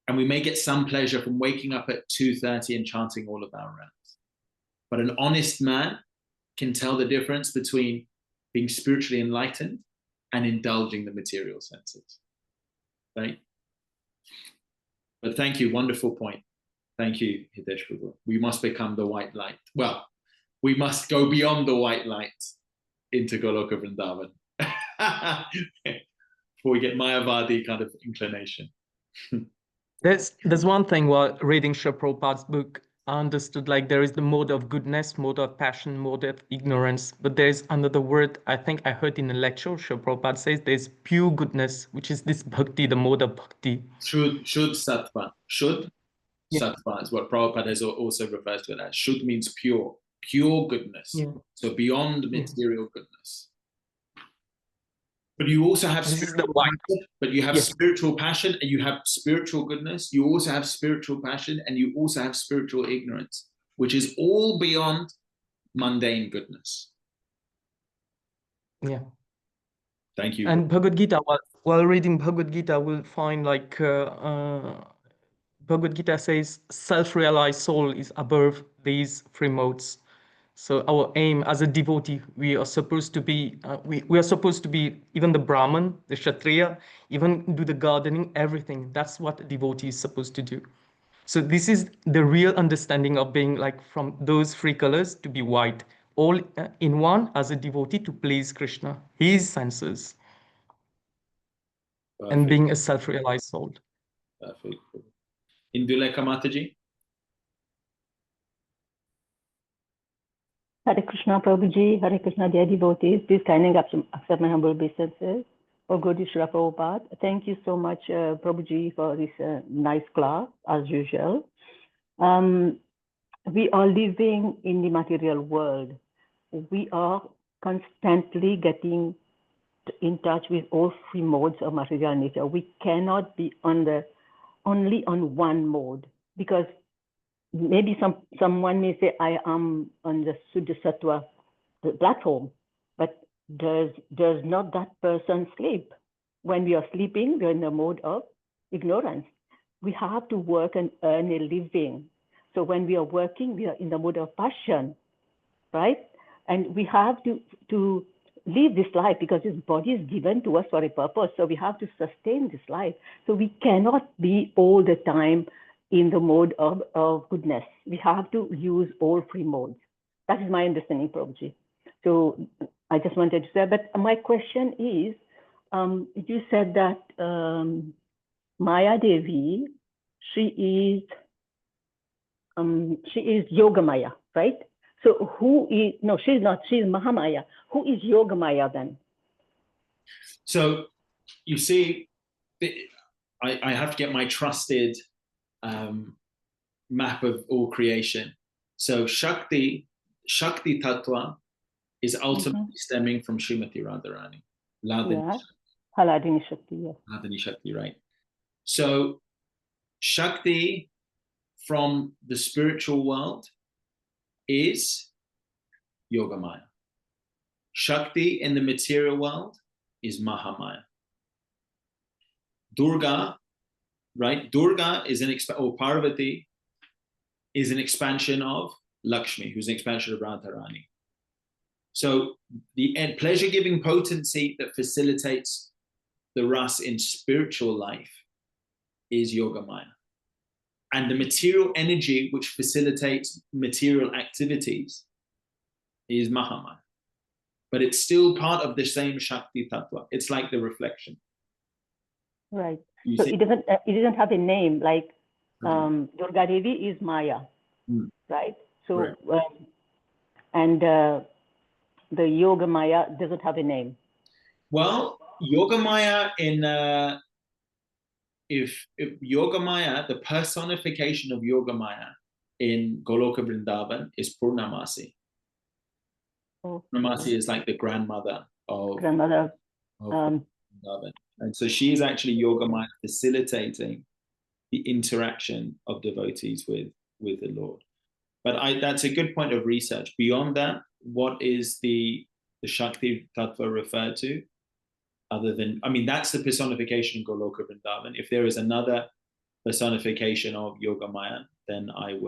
And we may get some pleasure from waking up at 2:30 and chanting all of our rounds. But an honest man can tell the difference between being spiritually enlightened and indulging the material senses, right? But thank you, wonderful point. Thank you, Hitesh Prabhu. We must become the white light. Well, we must go beyond the white light into Goloka Vrindavan before we get Mayavadi kind of inclination. There's one thing while reading Srila Prabhupada's book, I understood like there is the mode of goodness, mode of passion, mode of ignorance, but there's another word I think I heard in a lecture. Srila Prabhupada says there's pure goodness, which is this bhakti, the mode of bhakti. Shud sattva. Shud sattva is what Prabhupada has also refers to it as. Shud means pure goodness. Yeah. So beyond material goodness. But you also have spiritual passion, and you have spiritual goodness. You also have spiritual passion, and you also have spiritual ignorance, which is all beyond mundane goodness. Yeah. Thank you. And Bhagavad Gita, while reading Bhagavad Gita, we'll find like Bhagavad Gita says self-realized soul is above these three modes. So our aim as a devotee, we are supposed to be, we are supposed to be even the Brahman, the Kshatriya, even do the gardening, everything. That's what a devotee is supposed to do. So this is the real understanding of being like from those three colors to be white, all in one as a devotee to please Krishna, his senses. Perfect. And being a self-realized soul. Perfect. Indulekha Mataji. Hare Krishna Prabhuji, Hare Krishna dear devotees, please kindly accept my humble obeisances. Oh, good Srila Prabhupada. Thank you so much, Prabhuji, for this nice class, as usual. We are living in the material world. We are constantly getting in touch with all three modes of material nature. We cannot be only on one mode, because maybe someone may say, I am on the Suddha Sattva platform, but does not that person sleep? When we are sleeping, we are in the mode of ignorance. We have to work and earn a living. So when we are working, we are in the mode of passion, right? And we have to live this life because this body is given to us for a purpose. So we have to sustain this life. So we cannot be all the time in the mode of goodness. We have to use all three modes. That is my understanding, Prabhuji. So I just wanted to say, but my question is, you said that Maya Devi, she is Yoga Maya, right? So who is, no, she's not, she's Mahamaya. Who is Yoga Maya then? So you see, I have to get my trusted map of all creation. So Shakti Tattva is ultimately stemming from Srimati Radharani. Haladini Shakti, yes. Haladini Shakti, right. So Shakti from the spiritual world is Yogamaya. Shakti in the material world is Mahamaya. Durga, right? Durga is or Parvati is an expansion of Lakshmi, who's an expansion of Radharani. So the pleasure-giving potency that facilitates the ras in spiritual life is Yogamaya. And the material energy which facilitates material activities is Mahamaya. But it's still part of the same Shakti Tattva. It's like the reflection. Right. You So see? it doesn't have a name, like Durga Devi is Maya, right? So and the Yogamaya doesn't have a name. Well, Yogamaya if Yogamaya, the personification of Yogamaya in Goloka Vrindavan is Purnamasi. Oh. Purnamasi is like the grandmother of Vrindavan. And so she is actually Yogamaya facilitating the interaction of devotees with the Lord. But that's a good point of research. Beyond that, what is the Shakti Tattva referred to? Other than, I mean, that's the personification in Goloka Vrindavan. If there is another personification of Yogamaya, then I'll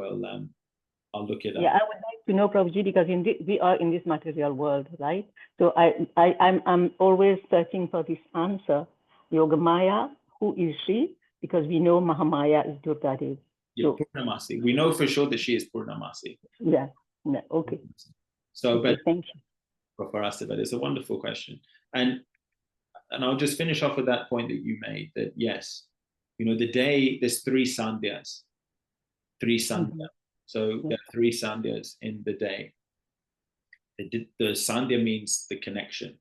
look it up. Yeah, I would like to know, Prabhuji, because we are in this material world, right? So I'm always searching for this answer. Yogamaya, who is she? Because we know Mahamaya is Durga Devi. Yeah, Purnamasi. We know for sure that she is Purnamasi. Yeah. Okay. So, okay, but thank you. For us, but it's a wonderful question, and I'll just finish off with that point that you made. That yes, the day there's three sandhyas. So there are three sandhyas in the day. The sandhya means the connection.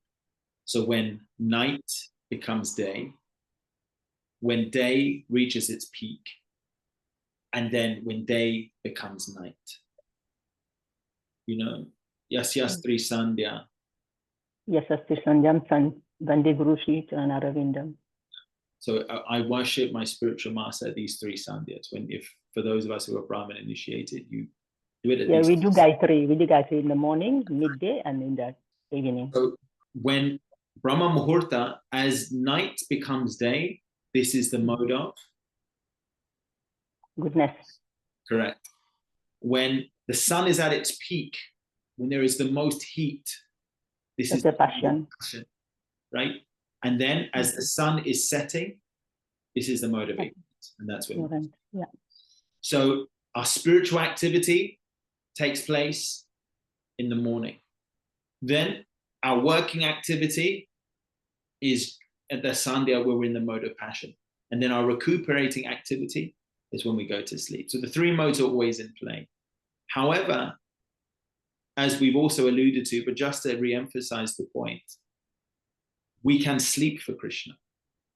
So when night becomes day, when day reaches its peak, and then when day becomes night. Yasyastri sandhya. Yasyastri sandhyam vande guru shri charanarvindam. So I worship my spiritual master at these three sandhyas. For those of us who are Brahmin initiated, you do it at we do Gayatri. We do Gayatri in the morning, midday, and in the evening. So when Brahma Muhurta, as night becomes day, this is the mode of goodness. Correct. When the sun is at its peak, when there is the most heat, this is the passion, right? And then as the sun is setting, this is the mode of ignorance, and that's what. Yeah. So our spiritual activity takes place in the morning. Then our working activity is at the sandhya where we're in the mode of passion. And then our recuperating activity is when we go to sleep. So the three modes are always in play. However, as we've also alluded to, but just to re-emphasize the point, we can sleep for Krishna.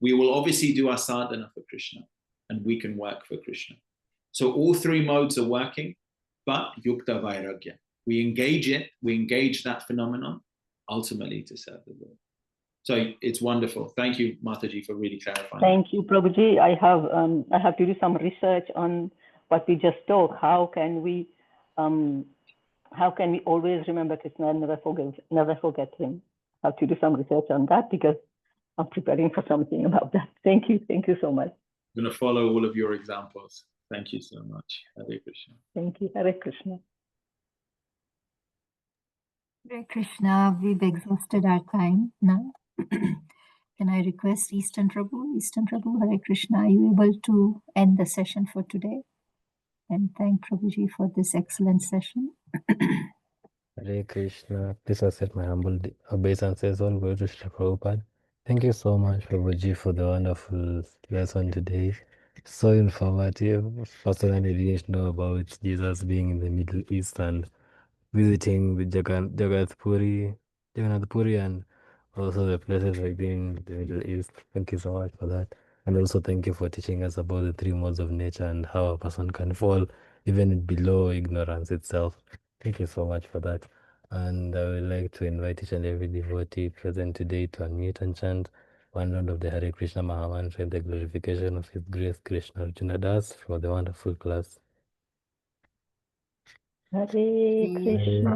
We will obviously do our sadhana for Krishna, and we can work for Krishna. So all three modes are working, but yukta vairagya. We engage that phenomenon ultimately to serve the Lord. So it's wonderful. Thank you, Mataji, for really clarifying. Thank you, Prabhuji. I have to do some research on what we just talked. How can we always remember Krishna and never forget him? I have to do some research on that because I'm preparing for something about that. Thank you so much. I'm going to follow all of your examples. Thank you so much. Hare Krishna. Thank you. Hare Krishna. Hare Krishna, we've exhausted our time now. Can I request Eastern Prabhu? Eastern Prabhu, Hare Krishna, are you able to end the session for today? And thank Prabhuji for this excellent session. Hare Krishna. Please accept my humble obeisances on Guru Krishna Prabhupada. Thank you so much, Prabhuji, for the wonderful lesson today. So informative. Personally, didn't know about Jesus being in the Middle East and visiting with Jagannath Puri, and also the places like being in the Middle East. Thank you so much for that. And also thank you for teaching us about the three modes of nature and how a person can fall even below ignorance itself. Thank you so much for that. And I would like to invite each and every devotee present today to unmute and chant one round of the Hare Krishna Mahamantra in the glorification of His Grace KrishnaArjuna Das for the wonderful class. Hare Krishna,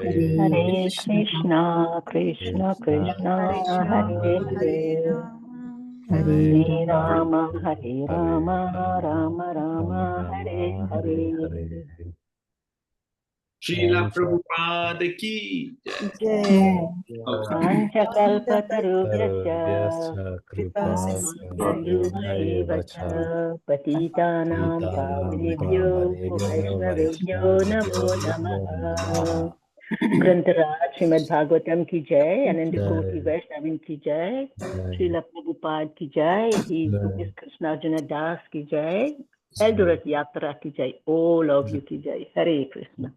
Hare Krishna, Krishna Krishna, Hare Hare, Hare Rama, Rama Rama, Hare Hare. Srila Prabhupada ki jai. Jai. Panchakalpatarubhyascha Kripa Sindhubhaiva cha Patitanam Pavanebhyo Vaishnavebhyo Namo Namaha. Grantaraj Srimad Bhagavatam ki jai, Ananda Koti Vaishnavin ki jai, Srila Prabhupada ki jai, His Holiness KrishnaArjuna Das ki jai, Eldoret Yatra ki jai, all of you ki jai. Hare Krishna.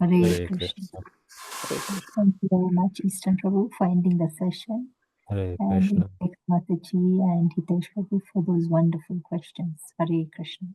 Hare Krishna. Thank you very much, Eastern Prabhu, for ending the session. Hare And Krishna. Mataji and Hitesh Prabhu for those wonderful questions. Hare Krishna.